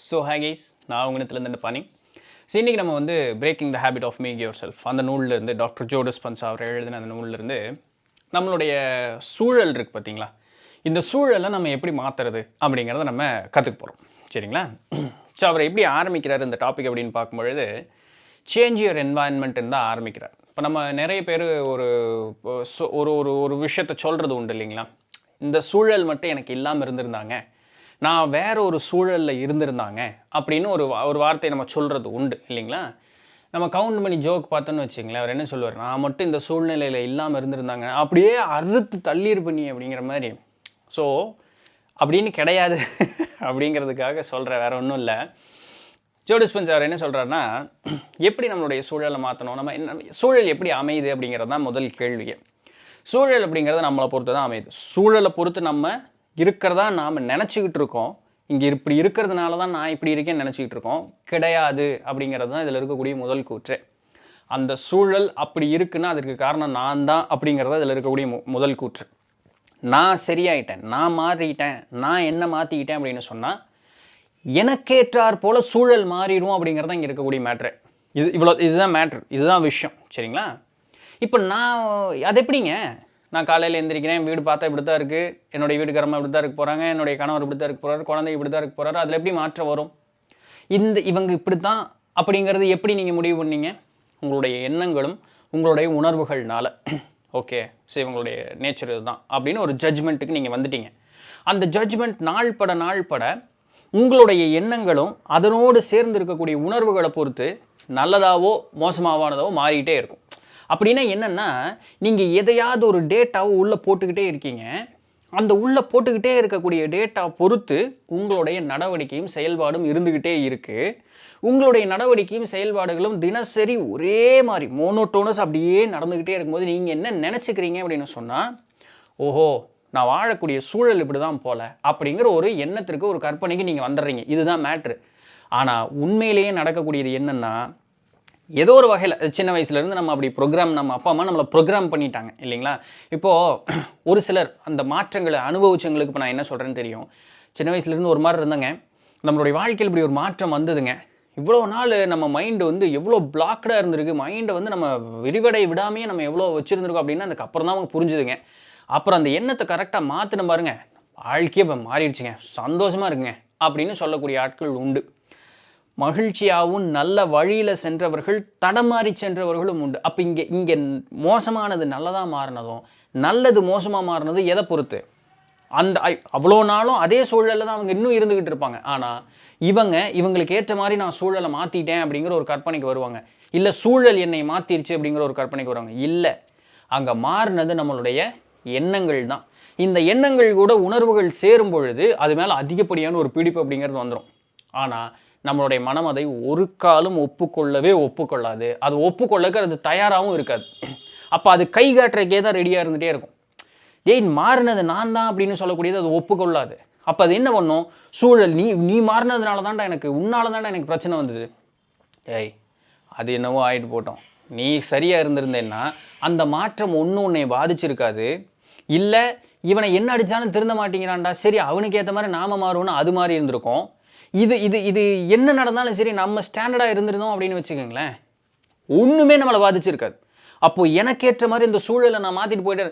Hi guys, நான் உங்கள்கிட்ட பாணி. இன்றைக்கி நம்ம வந்து breaking the habit of make yourself அந்த நூலிலிருந்து டாக்டர் ஜோ டிஸ்பென்சா அவர் எழுதின அந்த நூலிலிருந்து நம்மளுடைய சூழல் இருக்குது பார்த்தீங்களா, இந்த சூழலை நம்ம எப்படி மாற்றுறது அப்படிங்கிறத நம்ம கற்றுக்க போகிறோம். சரிங்களா? ஸோ அவர் எப்படி ஆரம்பிக்கிறார் இந்த டாபிக் அப்படின்னு பார்க்கும்பொழுது சேஞ்ச் யுவர் என்வாயன்மெண்ட்டுன்னு தான் ஆரம்பிக்கிறார். இப்போ நம்ம நிறைய பேர் ஒரு ஒரு ஒரு ஒரு விஷயத்தை சொல்கிறது உண்டு இல்லைங்களா, இந்த சூழல் மட்டும் எனக்கு இல்லாமல் இருந்திருந்தாங்க, நான் வேற ஒரு சூழலில் இருந்திருந்தாங்க அப்படின்னு ஒரு வார்த்தையை நம்ம சொல்கிறது உண்டு இல்லைங்களா. நம்ம கவுண்ட் பண்ணி ஜோக் பார்த்தோன்னு வச்சுங்களேன், அவர் என்ன சொல்லுவார், நான் மட்டும் இந்த சூழ்நிலையில் இல்லாமல் இருந்திருந்தாங்க அப்படியே அறுத்து தள்ளியிருப்பண்ணி அப்படிங்கிற மாதிரி. ஸோ அப்படின்னு கிடையாது அப்படிங்கிறதுக்காக சொல்கிறேன், வேறு ஒன்றும் இல்லை. ஜோ டிஸ்பென்சா அவர் என்ன சொல்கிறாருன்னா, எப்படி நம்மளுடைய சூழலை மாற்றணும், நம்ம என்ன சூழல் எப்படி அமையுது அப்படிங்கிறது தான் முதல் கேள்வியே. சூழல் அப்படிங்கிறத நம்மளை பொறுத்து தான் அமையுது. சூழலை பொறுத்து நம்ம இருக்கிறதா நாம் நினச்சிக்கிட்டு இருக்கோம். இங்கே இப்படி இருக்கிறதுனால தான் நான் இப்படி இருக்கேன்னு நினச்சிக்கிட்டு இருக்கோம். கிடையாது அப்படிங்கிறது தான் இதில் இருக்கக்கூடிய முதல் கூற்று. அந்த சூழல் அப்படி இருக்குன்னா அதற்கு காரணம் நான் தான் அப்படிங்கிறத இதில் இருக்கக்கூடிய முதல் கூற்று. நான் சரியாயிட்டேன், நான் மாறிட்டேன், நான் என்ன மாற்றிக்கிட்டேன் அப்படின்னு சொன்னால் எனக்கேற்றார் போல் சூழல் மாறிடும் அப்படிங்கிறது தான் இங்கே இருக்கக்கூடிய மேட்ரு. இதுதான் மேட்ரு, இதுதான் விஷயம். சரிங்களா? இப்போ நான் அது எப்படிங்க, நான் காலையில் எழுந்திரிக்கிறேன், வீடு பார்த்தா இப்படி தான் இருக்குது, என்னுடைய வீட்டுக்காரமாக இப்படி தான் இருக்க போகிறாங்க, என்னுடைய கணவர் இப்படி தான் இருக்க போகிறாரு, குழந்தை இப்படி தான் இருக்க போகிறாரு, அதில் எப்படி மாற்றம் வரும்? இவங்க இப்படி தான் அப்படிங்கிறது எப்படி நீங்கள் முடிவு பண்ணீங்க? உங்களுடைய எண்ணங்களும் உங்களுடைய உணர்வுகள்னால. ஓகே, சரி, இவங்களுடைய நேச்சர் இதுதான் அப்படின்னு ஒரு ஜட்ஜ்மெண்ட்டுக்கு நீங்கள் வந்துட்டீங்க. அந்த ஜட்ஜ்மெண்ட் நாள்பட உங்களுடைய எண்ணங்களும் அதனோடு சேர்ந்து இருக்கக்கூடிய உணர்வுகளை பொறுத்து நல்லதாவோ மோசமானதோ மாறிக்கிட்டே இருக்கும். அப்படின்னா என்னென்னா, நீங்கள் எதையாவது ஒரு டேட்டாவை உள்ளே போட்டுக்கிட்டே இருக்கீங்க. அந்த உள்ளே போட்டுக்கிட்டே இருக்கக்கூடிய டேட்டா பொறுத்து உங்களுடைய நடவடிக்கையும் செயல்பாடும் இருந்துக்கிட்டே இருக்குது. உங்களுடைய நடவடிக்கையும் செயல்பாடுகளும் தினசரி ஒரே மாதிரி மோனோட்டோனஸ் அப்படியே நடந்துக்கிட்டே இருக்கும்போது நீங்கள் என்ன நினச்சிக்கிறீங்க அப்படின்னு சொன்னால், ஓஹோ, நான் வாழக்கூடிய சூழல் இப்படி தான் போல அப்படிங்கிற ஒரு எண்ணத்திற்கு, ஒரு கற்பனைக்கு நீங்கள் வந்துடுறீங்க. இதுதான் மேட்ரு. ஆனால் உண்மையிலேயே நடக்கக்கூடியது என்னென்னா, ஏதோ ஒரு வகையில் சின்ன வயசுலேருந்து நம்ம அப்படி நம்ம அப்பா அம்மா நம்மளை ப்ரோக்ராம் பண்ணிட்டாங்க இல்லைங்களா. இப்போது ஒரு சிலர் அந்த மாற்றங்களை அனுபவிச்சவங்களுக்கு இப்போ நான் என்ன சொல்கிறேன்னு தெரியும். சின்ன வயசுலேருந்து ஒரு மாதிரி இருந்தாங்க, நம்மளுடைய வாழ்க்கையில் இப்படி ஒரு மாற்றம் வந்ததுங்க. இவ்வளோ நாள் நம்ம மைண்டு வந்து எவ்வளோ பிளாக்டாக இருந்திருக்கு, மைண்டை வந்து நம்ம விரிவடை விடாமையே நம்ம எவ்வளோ வச்சுருந்துருக்கோம் அப்படின்னா அதுக்கப்புறம் தான் அவங்க புரிஞ்சுதுங்க. அப்புறம் அந்த எண்ணத்தை கரெக்டாக மாற்றின பாருங்க, வாழ்க்கையே இப்போ மாறிடுச்சுங்க, சந்தோஷமாக இருக்குங்க அப்படின்னு சொல்லக்கூடிய ஆட்கள் உண்டு. மகிழ்ச்சியாகவும் நல்ல வழியில் சென்றவர்கள் தடமாறி சென்றவர்களும் உண்டு. அப்போ இங்கே மோசமானது நல்லதாக மாறினதும் நல்லது மோசமாக மாறினது எதை பொறுத்து? அவ்வளோ நாளும் அதே சூழலில் தான் அவங்க இன்னும் இருந்துக்கிட்டு இருப்பாங்க. ஆனால் இவங்களுக்கு ஏற்ற மாதிரி நான் சூழலை மாற்றிட்டேன் அப்படிங்கிற ஒரு கற்பனைக்கு வருவாங்க. இல்லை சூழல் என்னை மாற்றிருச்சு அப்படிங்கிற ஒரு கற்பனைக்கு வருவாங்க. இல்லை, அங்கே மாறினது நம்மளுடைய எண்ணங்கள் தான். இந்த எண்ணங்கள் கூட உணர்வுகள் சேரும் பொழுது அது மேலே அதிகப்படியான ஒரு பிடிப்பு அப்படிங்கிறது வந்துடும். ஆனால் நம்மளுடைய மனம் அதை ஒரு காலம் ஒப்புக்கொள்ளாது. அது ஒப்புக்கொள்ளக்கு அது தயாராகவும் இருக்காது. அப்போ அது கை காட்டுறக்கே தான் ரெடியாக இருந்துகிட்டே இருக்கும். மாறினது நான் தான் அப்படின்னு சொல்லக்கூடியது அது ஒப்புக்கொள்ளாது. அப்போ அது என்ன பண்ணும்? சூழல், நீ மாறினதுனால தான்டா உன்னால தான்டா எனக்கு பிரச்சனை வந்தது. அது என்னவோ ஆகிட்டு போட்டோம், நீ சரியாக இருந்திருந்தேன்னா அந்த மாற்றம் ஒன்றும் உன்னை பாதிச்சிருக்காது. இல்லை, இவனை என்ன அடித்தாலும் திருந்த மாட்டேங்கிறான்டா, சரி அவனுக்கு ஏற்ற மாதிரி நாம மாறுவோன்னு அது மாதிரி இருந்திருக்கும். இது என்ன நடந்தாலும் சரி நம்ம ஸ்டாண்டர்டாக இருந்திருந்தோம் அப்படின்னு வச்சுக்கோங்களேன், ஒன்றுமே நம்மளை பாதிச்சிருக்காது. அப்போது எனக்கேற்ற மாதிரி இந்த சூழலை நான் மாற்றிட்டு போயிட்டே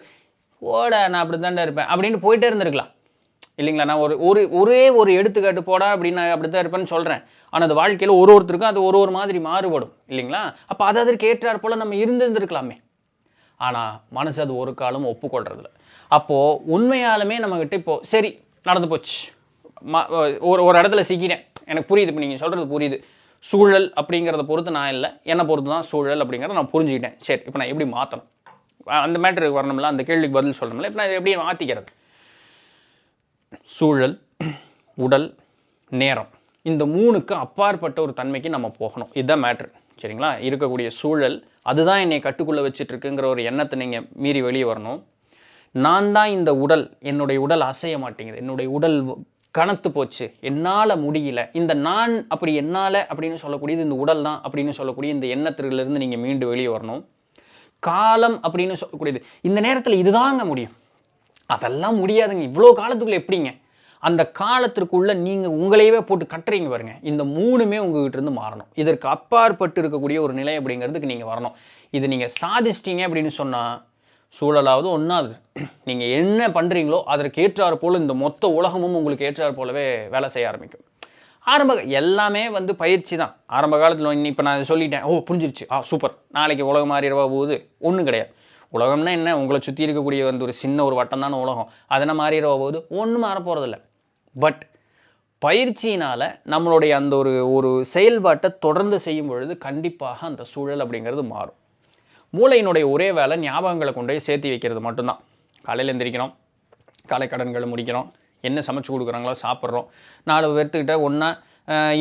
நான் அப்படி தாண்டா இருப்பேன் அப்படின்னு போயிட்டே இருந்திருக்கலாம் இல்லைங்களா. நான் ஒரே ஒரு எடுத்துக்காட்டு போடா அப்படின்னு நான் அப்படி தான் இருப்பேன்னு சொல்கிறேன். ஆனால் அது வாழ்க்கையில் ஒருத்தருக்கும் அது ஒரு மாதிரி மாறுபடும் இல்லைங்களா. அப்போ அதற்கு ஏற்றாற் போல் நம்ம இருந்திருக்கலாமே. ஆனால் மனசு அது ஒரு காலம் ஒப்புக்கொள்றதில்ல. அப்போது உண்மையாலுமே நம்மக்கிட்ட இப்போது சரி நடந்து போச்சு, ஒரு இடத்துல சிக்கிறேன், எனக்கு புரியுது, இப்போ நீங்கள் சொல்கிறது புரியுது, சூழல் அப்படிங்கிறத பொறுத்து நான் இல்லை, என்னை பொறுத்து தான் சூழல் அப்படிங்கிறத நான் புரிஞ்சுக்கிட்டேன். சரி, இப்போ நான் எப்படி மாற்றணும், அந்த மேட்டருக்கு வரணும்ல, அந்த கேள்விக்கு பதில் சொல்லணும்ல. இப்போ நான் இதை எப்படி மாற்றிக்கிறது? சூழல், உடல், நேரம், இந்த மூணுக்கு அப்பாற்பட்ட ஒரு தன்மைக்கு நம்ம போகணும். இதுதான் மேட்ரு. சரிங்களா? இருக்கக்கூடிய சூழல் அதுதான் என்னை கட்டுக்குள்ளே வச்சுட்ருக்குங்கிற ஒரு எண்ணத்தை நீங்கள் மீறி வெளியே வரணும். நான் தான் இந்த உடல், என்னுடைய உடல் அசைய மாட்டேங்குது, என்னுடைய உடல் கனத்து போச்சு, என்னால் முடியல, இந்த நான் அப்படி என்னால் அப்படின்னு சொல்லக்கூடியது இந்த உடல் தான் அப்படின்னு சொல்லக்கூடிய இந்த எண்ணத்திலிருந்து நீங்கள் மீண்டு வெளியே வரணும். காலம் அப்படின்னு சொல்லக்கூடியது இந்த நேரத்தில் இதுதாங்க முடியும், அதெல்லாம் முடியாதுங்க, இவ்வளோ காலத்துக்குள்ளே எப்படிங்க, அந்த காலத்திற்குள்ளே நீங்கள் உங்களையவே போட்டு கட்டுறீங்க பாருங்க. இந்த 3மே உங்ககிட்ட இருந்து மாறணும். இதற்கு அப்பாற்பட்டு இருக்கக்கூடிய ஒரு நிலை அப்படிங்கிறதுக்கு நீங்கள் வரணும். இது நீங்கள் சாதிச்சிட்டீங்க அப்படின்னு சொன்னால் சூழலாவது ஒன்றாவது நீங்கள் என்ன பண்ணுறீங்களோ அதற்கு ஏற்றாறு போல் இந்த மொத்த உலகமும் உங்களுக்கு ஏற்றாறு போலவே வேலை செய்ய ஆரம்பிக்கும். எல்லாமே வந்து பயிற்சி தான். ஆரம்ப காலத்தில் இப்போ நான் சொல்லிட்டேன், புரிஞ்சிருச்சு, சூப்பர், நாளைக்கு உலகம் மாறிடவா போகுது? ஒன்றும் கிடையாது. உலகம்னா என்ன? உங்களை சுற்றி இருக்கக்கூடிய வந்து ஒரு சின்ன ஒரு வட்டம் தானே உலகம். அதனால் மாறிடவா போகுது? ஒன்றும் மாற போகிறதில்ல. பட் பயிற்சியினால் நம்மளுடைய அந்த ஒரு செயல்பாட்டை தொடர்ந்து செய்யும் பொழுது கண்டிப்பாக அந்த சூழல் அப்படிங்கிறது மாறும். மூளையினுடைய ஒரே வேலை ஞாபகங்களை கொண்டு போய் சேர்த்து வைக்கிறது மட்டும்தான். காலையில் எந்திரிக்கிறோம், காலை கடன்களை முடிக்கிறோம், என்ன சமைச்சு கொடுக்குறாங்களோ சாப்பிட்றோம், 4 பேர்த்துக்கிட்ட ஒன்றா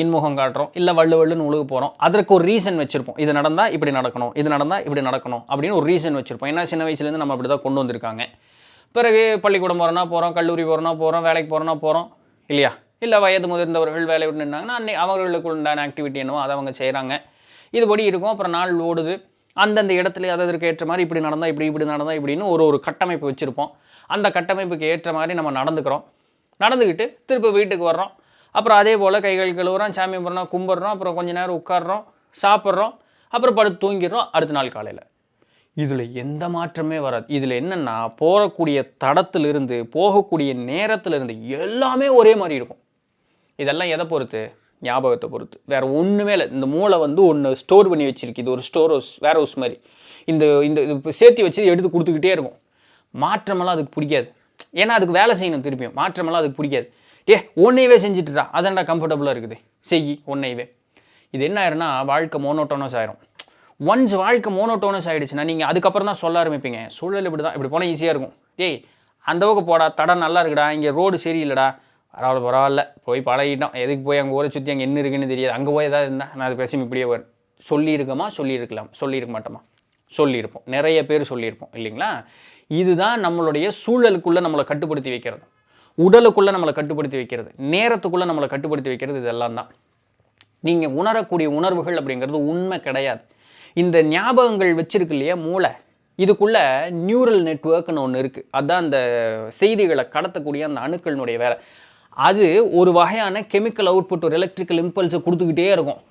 இன்முகம் காட்டுறோம், இல்லை வள்ளுன்னு உழுக போகிறோம். அதற்கு ஒரு ரீசன் வச்சுருப்போம். இது நடந்தால் இப்படி நடக்கணும், இது நடந்தால் இப்படி நடக்கணும் அப்படின்னு ஒரு ரீசன் வச்சுருப்போம். ஏன்னா சின்ன வயசுலேருந்து நம்ம அப்படி தான் கொண்டு வந்திருக்காங்க. பிறகு பள்ளிக்கூடம் போகிறோன்னா போகிறோம், கல்லூரி போகிறோன்னா போகிறோம், வேலைக்கு போகிறோன்னா போகிறோம் இல்லையா? இல்லை வயது முதிர்ந்தவர்கள் வேலை விட்டு நின்னாங்கன்னா அவர்களுக்கு உண்டான ஆக்டிவிட்டி என்னவோ அதை அவங்க செய்கிறாங்க. இதுபடி இருக்கும். அப்புறம் நாள் ஓடுது. அந்தந்த இடத்துல அதற்கு ஏற்ற மாதிரி இப்படி நடந்தால் இப்படி நடந்தால் இப்படின்னு ஒரு கட்டமைப்பு வச்சுருப்போம். அந்த கட்டமைப்புக்கு ஏற்ற மாதிரி நம்ம நடந்துக்கிட்டு திரும்ப வீட்டுக்கு வர்றோம். அப்புறம் அதே போல் கைகள் கழுவுறோம், சாமி கும்பிட்றோம், கும்பிட்றோம், அப்புறம் கொஞ்சம் நேரம் உட்காடுறோம், சாப்பிட்றோம், அப்புறம் படுத்து தூங்கிடுறோம். அடுத்த நாள் காலையில் இதில் எந்த மாற்றமே வராது. இதில் என்னென்னா போகக்கூடிய தடத்திலிருந்து போகக்கூடிய நேரத்திலிருந்து எல்லாமே ஒரே மாதிரி இருக்கும். இதெல்லாம் எதை பொறுத்து? ஞாபகத்தை பொறுத்து. வேறு ஒன்றுமே இல்லை. இந்த மூளை வந்து ஒன்று ஸ்டோர் பண்ணி வச்சுருக்கு. இது ஒரு ஸ்டோர் ஹவுஸ், வேர் ஹவுஸ் மாதிரி. இந்த சேர்த்து வச்சு எடுத்து கொடுத்துக்கிட்டே இருக்கும். மாற்றமெல்லாம் அதுக்கு பிடிக்காது. ஏன்னா அதுக்கு வேலை செய்யணும். திருப்பியும் மாற்றமெல்லாம் அதுக்கு பிடிக்காது. ஒன்னையவே செஞ்சுட்டுடா, அதான்டா கம்ஃபர்டபுளாக இருக்குது, செய்யி ஒன்னையவே. இது என்ன ஆயிரும்னா வாழ்க்கை மோனோட்டோனஸ் ஆயிரும். ஒன்ஸ் வாழ்க்கை மோனோட்டோனஸ் ஆகிடுச்சுன்னா நீங்கள் அதுக்கப்புறம் தான் சொல்ல ஆரம்பிப்பீங்க, சூழல் இப்படி தான், இப்படி போனால் ஈஸியாக இருக்கும். அந்த பக்கம் போடா, தடம் நல்லா இருக்குடா, இங்கே ரோடு சரியில்லைடா, பரவாயில்ல போய் பழகிட்டோம், எதுக்கு போய் அங்கே ஊரை சுற்றி அங்கே என்ன இருக்குன்னு தெரியாது, அங்கே போய் எதாவது இருந்தால் நான் அது பேசி இப்படியே வரும். சொல்லியிருக்கோமா? சொல்லியிருக்கலாம். சொல்லியிருக்க மாட்டோமா? சொல்லியிருப்போம். நிறைய பேர் சொல்லியிருப்போம் இல்லைங்களா? இதுதான் நம்மளுடைய சூழலுக்குள்ளே நம்மளை கட்டுப்படுத்தி வைக்கிறது, உடலுக்குள்ளே நம்மளை கட்டுப்படுத்தி வைக்கிறது, நேரத்துக்குள்ளே நம்மளை கட்டுப்படுத்தி வைக்கிறது. இதெல்லாம் தான் நீங்கள் உணரக்கூடிய உணர்வுகள் அப்படிங்கிறது உண்மை கிடையாது. இந்த ஞாபகங்கள் வச்சிருக்கு இல்லையா மூளை, இதுக்குள்ளே நியூரல் நெட்வொர்க்னு ஒன்று இருக்குது. அதுதான் அந்த செய்திகளை கடத்தக்கூடிய அந்த அணுக்களினுடைய வேலை. அது ஒரு வகையான கெமிக்கல் அவுட்புட், ஒரு எலக்ட்ரிக்கல் இம்பல்ஸை கொடுத்துக்கிட்டே இருக்கும்.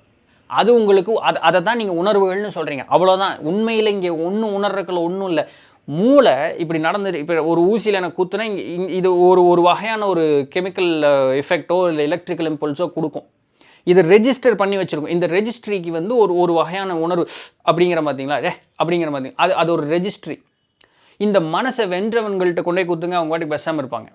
அது உங்களுக்கு அதை தான் நீங்கள் உணர்வுகள்னு சொல்கிறீங்க. அவ்வளோதான். உண்மையில் இங்கே ஒன்றும் உணர்றதுக்குள்ள ஒன்றும் இல்லை. மூளை இப்படி நடந்துட்டு, இப்போ ஒரு ஊசியில் எனக்கு குத்துனா இது ஒரு வகையான ஒரு கெமிக்கல் எஃபெக்டோ இல்லை எலக்ட்ரிக்கல் இம்பல்ஸோ கொடுக்கும். இது ரெஜிஸ்டர் பண்ணி வச்சுருக்கும். இந்த ரெஜிஸ்ட்ரிக்கு வந்து ஒரு வகையான உணர்வு அப்படிங்கிற பார்த்தீங்களா, அப்படிங்கிற பார்த்தீங்க, அது ஒரு ரெஜிஸ்ட்ரி. இந்த மனசை வென்றவங்கள்ட்ட கொண்டே குத்துங்க, அவங்க வாட்டி பேசாமல் இருப்பாங்க.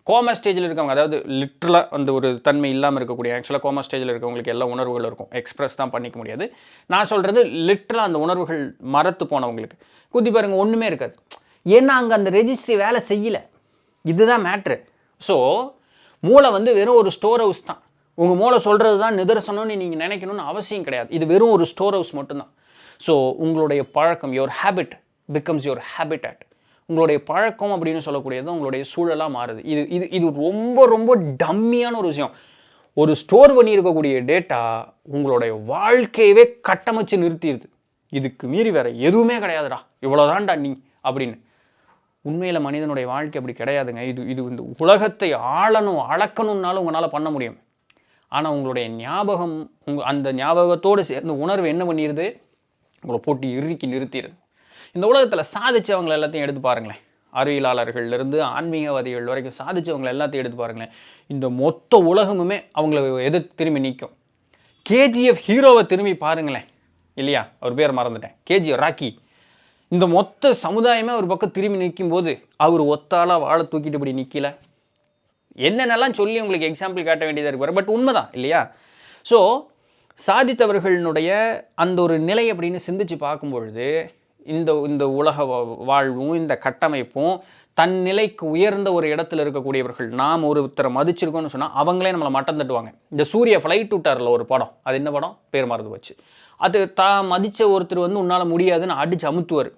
கோமா ஸ்டேஜில் இருக்கவங்க, அதாவது லிட்ரலாக அந்த ஒரு தன்மை இல்லாமல் இருக்கக்கூடிய, ஆக்சுவலாக கோமா ஸ்டேஜில் இருக்கவங்களுக்கு எல்லா உணர்வுகள் இருக்கும், எக்ஸ்பிரஸ் தான் பண்ணிக்க முடியாது. நான் சொல்கிறது லிட்ரலாக அந்த உணர்வுகள் மறத்து போனவங்களுக்கு குத்தி பாருங்க, ஒன்றுமே இருக்காது. ஏன்னா அங்கே அந்த ரெஜிஸ்ட்ரி வேலை செய்யலை. இதுதான் மேட்ரு. ஸோ மூளை வந்து வெறும் ஒரு ஸ்டோர் ஹவுஸ் தான். உங்கள் மூளை சொல்கிறது தான் நிதர்சனம்னு நீங்கள் நினைக்கணும்னு அவசியம் கிடையாது. இது வெறும் ஒரு ஸ்டோர் ஹவுஸ் மட்டும்தான். ஸோ உங்களுடைய பழக்கம், your habit becomes your habitat. உங்களுடைய பழக்கம் அப்படின்னு சொல்லக்கூடியது உங்களுடைய சூழலாக மாறுது. இது ரொம்ப ரொம்ப டம்மியான ஒரு விஷயம். ஒரு ஸ்டோர் பண்ணி இருக்கக்கூடிய டேட்டா உங்களுடைய வாழ்க்கையவே கட்டமைச்சு நிறுத்திடுது. இதுக்கு மீறி வேறு எதுவுமே கிடையாதுடா, இவ்வளோதான்டா நீ அப்படின்னு. உண்மையில் மனிதனுடைய வாழ்க்கை அப்படி கிடையாதுங்க. இது இந்த உலகத்தை அளக்கணும்னாலும் உங்களால் பண்ண முடியும். ஆனால் உங்களுடைய ஞாபகம், அந்த ஞாபகத்தோடு சேர்ந்த உணர்வு என்ன பண்ணிடுது? உங்களை போட்டு இறுக்கி நிறுத்திடுது. இந்த உலகத்தில் சாதிச்சவங்களை எல்லாத்தையும் எடுத்து பாருங்களேன். அறிவியலாளர்கள்லேருந்து ஆன்மீகவாதிகள் வரைக்கும் சாதிச்சவங்களை எல்லாத்தையும் எடுத்து பாருங்களேன். இந்த மொத்த உலகமுமே அவங்கள எதிர்த்து திரும்பி நிற்கும். கேஜிஎஃப் ஹீரோவை திரும்பி பாருங்களேன் இல்லையா? அவர் பேர் மறந்துட்டேன், கேஜிஎஃப் ராக்கி. இந்த மொத்த சமுதாயமே ஒரு பக்கம் திரும்பி நிற்கும் போது அவர் ஒத்தாலாக வாழை தூக்கிட்டு இப்படி நிற்கல. என்னென்னலாம் சொல்லி உங்களுக்கு எக்ஸாம்பிள் காட்ட வேண்டியதாக இருக்கு, பட் உண்மைதான் இல்லையா? ஸோ சாதித்தவர்களுடைய அந்த ஒரு நிலை அப்படின்னு சிந்திச்சு பார்க்கும்பொழுது இந்த உலக வாழ்வும் இந்த கட்டமைப்பும் தன் நிலைக்கு உயர்ந்த ஒரு இடத்துல இருக்கக்கூடியவர்கள், நாம் ஒருத்தரை மதிச்சிருக்கோம்னு சொன்னால் அவங்களே நம்மளை மட்டம் தட்டுவாங்க. இந்த சூரிய ஃப்ளைட் விட்டாரில் ஒரு படம், அது என்ன படம் பேர் மறந்து போச்சு. அது தான் மதித்த ஒருத்தர் வந்து உன்னால் முடியாதுன்னு அடித்து அமுத்துவார்.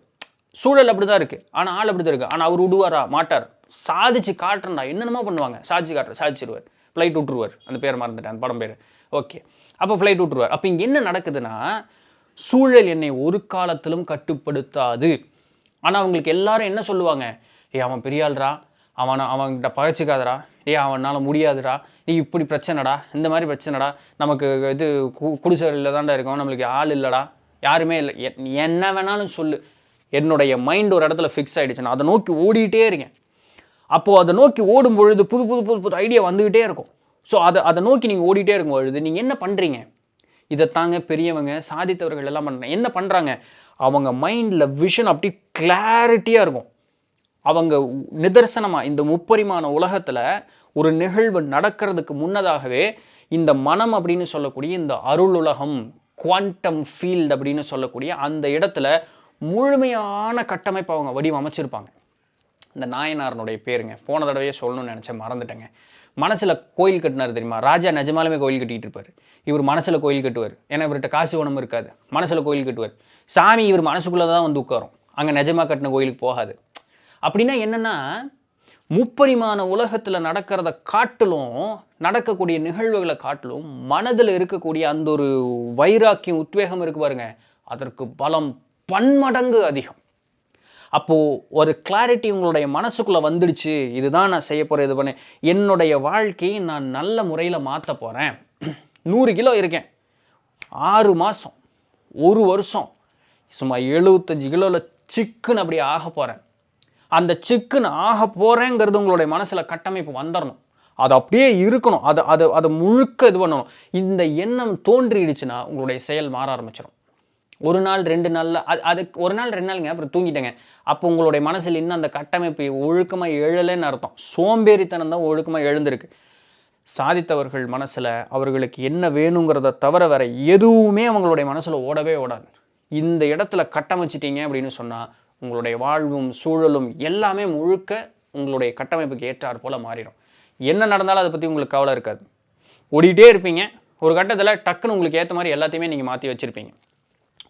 சூழல் அப்படி தான் இருக்குது, ஆனால் ஆள் அப்படி தான் இருக்குது. ஆனால் அவர் விடுவாரா? மாட்டார். சாதிச்சு காட்டுறா, என்னென்னமோ பண்ணுவாங்க, சாதிச்சிருவார், ஃப்ளைட் விட்டுருவார். அந்த பேர் மறந்துட்டேன், அந்த படம் பேர். ஓகே, அப்போ ஃப்ளைட் விட்டுருவார். அப்போ இங்கே என்ன நடக்குதுன்னா, சூழல் என்னை ஒரு காலத்திலும் கட்டுப்படுத்தாது. ஆனால் அவங்களுக்கு எல்லாரும் என்ன சொல்லுவாங்க? அவன் பெரியாள்ரா, அவன்கிட்ட பகைச்சிக்காதடா, அவனால் முடியாதுடா, நீ இப்படி பிரச்சனைடா, இந்த மாதிரி பிரச்சனைடா, நமக்கு இது குடிசையில் தான்டா இருக்கோம், நம்மளுக்கு ஆள் இல்லைடா, யாருமே இல்லை, என்ன வேணாலும் சொல்லு, என்னுடைய மைண்ட் ஒரு இடத்துல ஃபிக்ஸ் ஆகிடுச்சு, நான் அதை நோக்கி ஓடிக்கிட்டே இருக்கேன். அப்போது அதை நோக்கி ஓடும் பொழுது புது புது புது புது ஐடியா வந்துக்கிட்டே இருக்கும். ஸோ அதை நோக்கி நீங்கள் ஓடிட்டே இருக்கும் பொழுது நீங்கள் என்ன பண்ணுறீங்க? இதைத்தாங்க பெரியவங்க சாதித்தவர்கள் எல்லாம் பண்ணுறாங்க. என்ன பண்ணுறாங்க? அவங்க மைண்டில் விஷன் அப்படி கிளாரிட்டியாக இருக்கும். அவங்க நிதர்சனமாக இந்த முப்பரிமாண உலகத்தில் ஒரு நிகழ்வு நடக்கிறதுக்கு முன்னதாகவே இந்த மனம் அப்படின்னு சொல்லக்கூடிய இந்த அருள் உலகம், குவாண்டம் ஃபீல்டு அப்படின்னு சொல்லக்கூடிய அந்த இடத்துல முழுமையான கட்டமைப்பை அவங்க வடிவமைச்சிருப்பாங்க. இந்த நாயனாரனுடைய பேருங்க போன தடவையே சொல்லணும்னு நினச்சேன், மறந்துட்டேங்க. மனசில் கோயில் கட்டினார் தெரியுமா? ராஜா நிஜமாலுமே கோயில் கட்டிகிட்டு இருப்பார். இவர் மனசில் கோயில் கட்டுவார். ஏன்னா இவர்கிட்ட காசு குணம் இருக்காது, மனசில் கோயில் கட்டுவார். சாமி இவர் மனசுக்குள்ளே தான் வந்து உட்காரும், அங்கே நிஜமாக கட்டின கோயிலுக்கு போகாது. அப்படின்னா என்னென்னா, முப்பரிமாண உலகத்தில் நடக்கிறத காட்டிலும், நடக்கக்கூடிய நிகழ்வுகளை காட்டிலும் மனதில் இருக்கக்கூடிய அந்த ஒரு வைராக்கியம், உத்வேகம் இருக்கு பாருங்க, அதற்கு பலம் பன்மடங்கு அதிகம். அப்போது ஒரு கிளாரிட்டி உங்களுடைய மனசுக்குள்ளே வந்துடுச்சு, இதுதான் நான் செய்ய போகிறேன், இது பண்ணேன், என்னுடைய வாழ்க்கையை நான் நல்ல முறையில் மாற்ற போகிறேன். 100 கிலோ இருக்கேன், 6 மாதம் 1 வருஷம் சும்மா 75 கிலோவில் சிக்குன்னு அப்படி ஆக போகிறேன். அந்த சிக்குன்னு ஆக போகிறேங்கிறது உங்களுடைய மனசில் கட்டமைப்பு வந்துடணும். அது அப்படியே இருக்கணும். அதை முழுக்க இது பண்ணணும். இந்த எண்ணம் தோன்றிடுச்சுன்னா உங்களுடைய செயல் மாற ஆரம்பிச்சிடும். 1 நாள் 2 நாளில் அதுக்கு 1 நாள் 2 நாளுங்க, அப்புறம் தூங்கிட்டேங்க. அப்போ உங்களுடைய மனசில் இன்னும் அந்த கட்டமைப்பு ஒழுக்கமாக எழலைன்னு அர்த்தம். சோம்பேறித்தனம் தான் ஒழுக்கமாக எழுந்திருக்கு. சாதித்தவர்கள் மனசில் அவர்களுக்கு என்ன வேணுங்கிறத தவிர வேற எதுவுமே அவங்களுடைய மனசில் ஓடவே ஓடாது. இந்த இடத்துல கட்டமைச்சிட்டீங்க அப்படின்னு சொன்னால் உங்களுடைய வாழ்வும் சூழலும் எல்லாமே முழுக்க உங்களுடைய கட்டமைப்புக்கு ஏற்றாற் போல் மாறிடும். என்ன நடந்தாலும் அதை பற்றி உங்களுக்கு கவலை இருக்காது. ஓடிட்டே இருப்பீங்க. ஒரு கட்டத்தில் டக்குன்னு உங்களுக்கு ஏற்ற மாதிரி எல்லாத்தையுமே நீங்கள் மாற்றி வச்சுருப்பீங்க.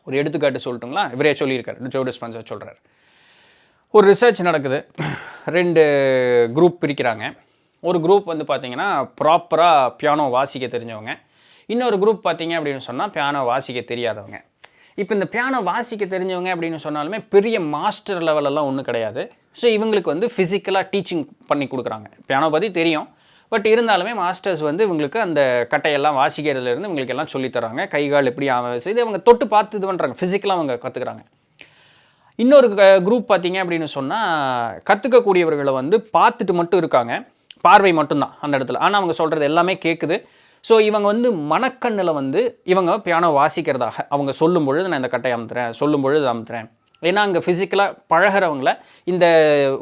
ஒரு எடுத்துக்காட்டு சொல்லட்டுங்களா? இவரே சொல்லியிருக்காரு, ஜோ டிஸ்பென்சா சொல்கிறார். ஒரு ரிசர்ச் நடக்குது, 2 குரூப் பிரிக்கிறாங்க. ஒரு குரூப் வந்து பார்த்திங்கன்னா ப்ராப்பராக பியானோ வாசிக்க தெரிஞ்சவங்க, இன்னொரு குரூப் பார்த்திங்க அப்படின்னு சொன்னால் பியானோ வாசிக்க தெரியாதவங்க. இப்போ இந்த பியானோ வாசிக்க தெரிஞ்சவங்க அப்படின்னு சொன்னாலுமே பெரிய மாஸ்டர் லெவலெல்லாம் ஒன்றும் கிடையாது. ஸோ இவங்களுக்கு வந்து ஃபிசிக்கலாக டீச்சிங் பண்ணி கொடுக்குறாங்க. பியானோ பற்றி தெரியும், பட் இருந்தாலுமே மாஸ்டர்ஸ் வந்து இவங்களுக்கு அந்த கட்டையெல்லாம் வாசிக்கிறதுலேருந்து இவங்களுக்கு எல்லாம் சொல்லித்தராங்க. கைகால் எப்படி இது அவங்க தொட்டு பார்த்து இது பண்ணுறாங்க, ஃபிசிக்கலாக அவங்க கற்றுக்குறாங்க. இன்னொரு குரூப் பார்த்திங்க அப்படின்னு சொன்னால் கற்றுக்கக்கூடியவர்களை வந்து பார்த்துட்டு மட்டும் இருக்காங்க, பார்வை மட்டும்தான் அந்த இடத்துல. ஆனால் அவங்க சொல்கிறது எல்லாமே கேட்குது. ஸோ இவங்க வந்து மனக்கண்ணில் வந்து இவங்க பியானோ வாசிக்கிறதாக அவங்க சொல்லும் பொழுது நான் இந்த கட்டையை அமுத்துறேன், சொல்லும் பொழுது அமுத்துறேன். ஏன்னா அங்கே ஃபிசிக்கலாக பழகிறவங்கள இந்த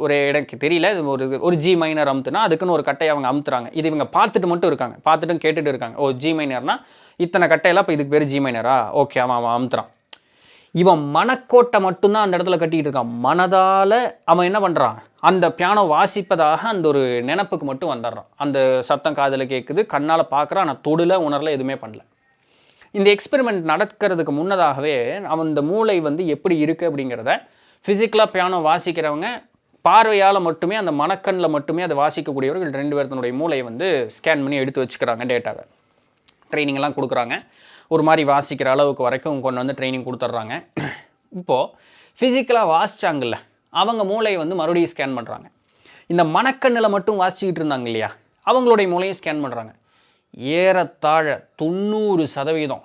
ஒரு எனக்கு தெரியல, இது ஒரு ஜி மைனர் அமுத்துனா அதுக்குன்னு ஒரு கட்டையை அவங்க அமுத்துறாங்க. இது இவங்க பார்த்துட்டு மட்டும் இருக்காங்க, பார்த்துட்டும் கேட்டுட்டு இருக்காங்க. ஓ ஜி மைனர்னா இத்தனை கட்டையெல்லாம் இப்போ இதுக்கு பேர் ஜி மைனரா, ஓகே அவன் அமுத்துறான். இவன் மனக்கோட்டை மட்டும்தான் அந்த இடத்துல கட்டிகிட்டு இருக்கான். மனதால் அவன் என்ன பண்ணுறான், அந்த பியானோ வாசிப்பதாக அந்த ஒரு நினப்புக்கு மட்டும் வந்துடுறான். அந்த சத்தம் காதில் கேட்குது, கண்ணால் பார்க்குறான், ஆனால் தொடுல உணரல, எதுவுமே பண்ணல. இந்த எக்ஸ்பெரிமெண்ட் நடக்கிறதுக்கு முன்னதாகவே அவன் இந்த மூளை வந்து எப்படி இருக்குது அப்படிங்கிறத ஃபிசிக்கலாக பியானோ வாசிக்கிறவங்க பார்வையால் மட்டுமே, அந்த மனக்கண்ணில் மட்டுமே அதை வாசிக்கக்கூடியவர்கள் 2 பேர்த்தனுடைய மூளையை வந்து ஸ்கேன் பண்ணி எடுத்து வச்சுக்கிறாங்க, டேட்டாவை. ட்ரைனிங்லாம் கொடுக்குறாங்க. ஒரு மாதிரி வாசிக்கிற அளவுக்கு வரைக்கும் கொண்டு வந்து ட்ரைனிங் கொடுத்துட்றாங்க. இப்போது ஃபிசிக்கலாக வாசித்தாங்கல்ல, அவங்க மூளையை வந்து மறுபடியும் ஸ்கேன் பண்ணுறாங்க. இந்த மனக்கண்ணில் மட்டும் வாசிச்சுக்கிட்டு இருந்தாங்க இல்லையா, அவங்களுடைய மூளையும் ஸ்கேன் பண்ணுறாங்க. ஏறத்தாழ 90%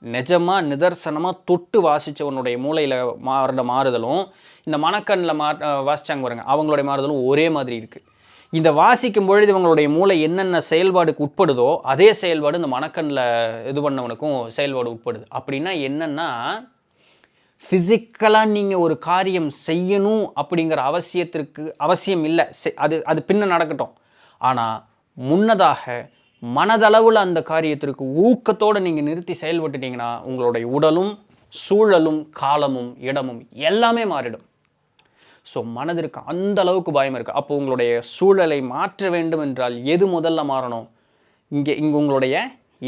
நிஜமாக நிதர்சனமாக தொட்டு வாசித்தவனுடைய மூளையில் மாறுதலும் இந்த மனக்கண்ணில் வாசித்தாங்க பாருங்க, அவங்களுடைய மாறுதலும் ஒரே மாதிரி இருக்குது. இந்த வாசிக்கும் பொழுது இவங்களுடைய மூளை என்னென்ன செயல்பாடுக்கு உட்படுதோ அதே செயல்பாடு இந்த மனக்கண்ணில் இது பண்ணவனுக்கும் செயல்பாடு உட்படுது. அப்படின்னா என்னென்னா, ஃபிசிக்கலாக நீங்கள் ஒரு காரியம் செய்யணும் அப்படிங்கிற அவசியம் இல்லை, அது பின்ன நடக்கட்டும். ஆனால் முன்னதாக மனதளவில் அந்த காரியத்திற்கு ஊக்கத்தோடு நீங்கள் நிறுத்தி செயல்பட்டுட்டீங்கன்னா உங்களுடைய உடலும் சூழலும் காலமும் இடமும் எல்லாமே மாறிடும். ஸோ மனதிற்கு அந்த அளவுக்கு பயம் இருக்குது. அப்போ உங்களுடைய சூழலை மாற்ற வேண்டும் என்றால் எது முதல்ல மாறணும்? இங்கே உங்களுடைய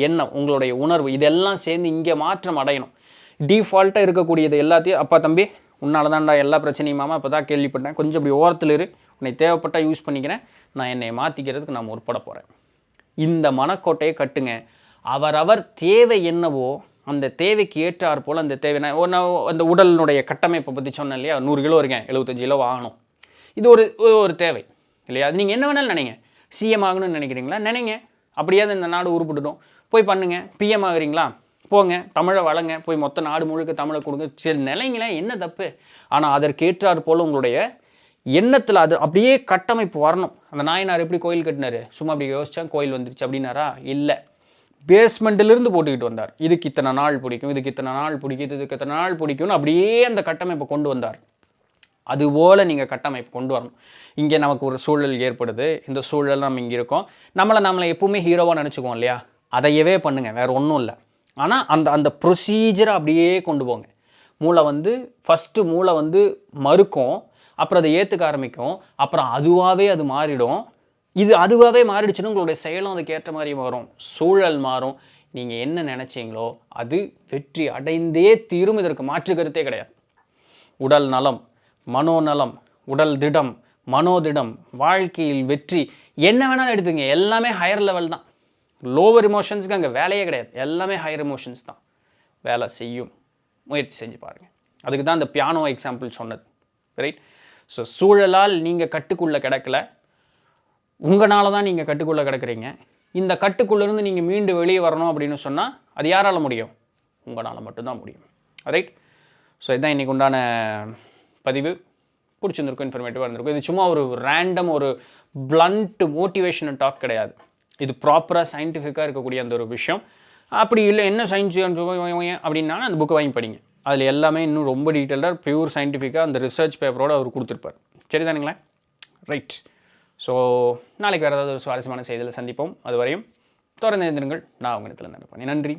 எண்ணம், உங்களுடைய உணர்வு, இதெல்லாம் சேர்ந்து இங்கே மாற்றம் அடையணும். டிஃபால்ட்டாக இருக்கக்கூடியது எல்லாத்தையும், அப்பா தம்பி உன்னால தான்டா எல்லா பிரச்சனையுமாமா இப்போ தான் கேள்விப்பட்டேன், கொஞ்சம் இப்படி ஓரத்தில் இரு, உன்னை தேவைப்பட்டால் யூஸ் பண்ணிக்கிறேன், நான் என்னை மாற்றிக்கிறதுக்கு நான் முற்பட போகிறேன். இந்த மனக்கோட்டையை கட்டுங்க. அவரவர் தேவை என்னவோ அந்த தேவைக்கு ஏற்றார் போல் அந்த தேவை, நான் அந்த உடலினுடைய கட்டமைப்பை பற்றி சொன்னேன் இல்லையா, 100 கிலோ இருக்கேன், 75 கிலோ ஆகணும், இது ஒரு தேவை. இல்லையா? அது நீங்கள் என்ன வேணாலும் நினைங்க. சிஎம் ஆகணும்னு நினைக்கிறீங்களா? நினைங்க. அப்படியாவது இந்த நாடு உருப்பிட்டுடும். போய் பண்ணுங்க. பிஎம் ஆகுறீங்களா? போங்க. தமிழை வளங்க. போய் மொத்த நாடு முழுக்க தமிழை கொடுங்க. சரி நிலைங்களேன், என்ன தப்பு? ஆனால் அதற்கேற்றாற் போல் உங்களுடைய எண்ணத்தில் அது அப்படியே கட்டமைப்பு வரணும். அந்த நாயனார் எப்படி கோயில் கட்டினார்? சும்மா அப்படி யோசிச்சா கோயில் வந்துருச்சு அப்படின்னாரா? இல்லை. பேஸ்மெண்ட்டிலிருந்து போட்டுக்கிட்டு வந்தார். இதுக்கு இத்தனை நாள் பிடிக்கும், இதுக்கு இத்தனை நாள் பிடிக்கும், இதுக்கு இத்தனை நாள் பிடிக்கும்னு அப்படியே அந்த கட்டமைப்பை கொண்டு வந்தார். அதுபோல் நீங்கள் கட்டமைப்பு கொண்டு வரணும். இங்கே நமக்கு ஒரு சூழல் ஏற்படுது. இந்த சூழல் நம்ம இங்கே இருக்கோம். நம்மளை எப்பவுமே ஹீரோவாக நினச்சிக்குவோம் இல்லையா? அதையவே பண்ணுங்கள், வேறு ஒன்றும் இல்லை. ஆனால் அந்த ப்ரொசீஜரை அப்படியே கொண்டு போங்க. மூளை வந்து ஃபஸ்ட்டு மூளை வந்து மறுக்கும், அப்புறம் அதை ஏற்றுக்க ஆரம்பிக்கும், அப்புறம் அதுவாகவே அது மாறிடும். இது அதுவாகவே மாறிடுச்சுன்னு உங்களுடைய செயலும் அதுக்கு ஏற்ற மாதிரி வரும். சூழல் மாறும். நீங்கள் என்ன நினச்சிங்களோ அது வெற்றி அடைந்தே தீரும். இதற்கு மாற்று கருத்தே கிடையாது. உடல் நலம், மனோநலம், உடல் திடம், மனோதிடம், வாழ்க்கையில் வெற்றி, என்ன வேணாலும் எடுத்துங்க. எல்லாமே ஹையர் லெவல் தான். லோவர் இமோஷன்ஸுக்கு அங்கே வேலையே கிடையாது. எல்லாமே ஹையர் இமோஷன்ஸ் தான். வேலை செய்யும். முயற்சி செஞ்சு பாருங்கள். அதுக்கு தான் இந்த பியானோ எக்ஸாம்பிள் சொன்னது. ரைட்? ஸோ சூழலால் நீங்கள் கட்டுக்குள்ளே கிடக்கல, உங்களால் தான் நீங்கள் கட்டுக்குள்ளே கிடக்குறீங்க. இந்த கட்டுக்குள்ளேருந்து நீங்கள் மீண்டு வெளியே வரணும் அப்படின்னு சொன்னால் அது யாரால் முடியும்? உங்களால் மட்டும்தான் முடியும். ரைட்? ஸோ இதுதான் இன்றைக்கு உண்டான பதிவு. பிடிச்சிருந்துருக்கும், இன்ஃபர்மேட்டிவாக இருந்திருக்கும். இது சும்மா ஒரு ரேண்டம் ஒரு பிளண்ட் மோட்டிவேஷனல் டாக் கிடையாது. இது ப்ராப்பராக சயின்டிஃபிக்காக இருக்கக்கூடிய அந்த ஒரு விஷயம். அப்படி இல்லை என்ன சயின்ஸ் அப்படின்னாலும் அந்த புக்கை வாங்கி படிங்க. அதில் எல்லாமே இன்னும் ரொம்ப டீட்டெயில்டாக பியூர் சயின்டிஃபிக்காக அந்த ரிசர்ச் பேப்பரோடு அவர் கொடுத்துருப்பார். சரி தானுங்களேன்? ரைட். ஸோ நாளைக்கு வேறு ஏதாவது ஒரு சுவாரஸ்யமான செய்தியில் சந்திப்போம். அது வரையும் தொடர்ந்து இருந்திருங்கள். நான் உங்கள் இடத்துல நன்றி.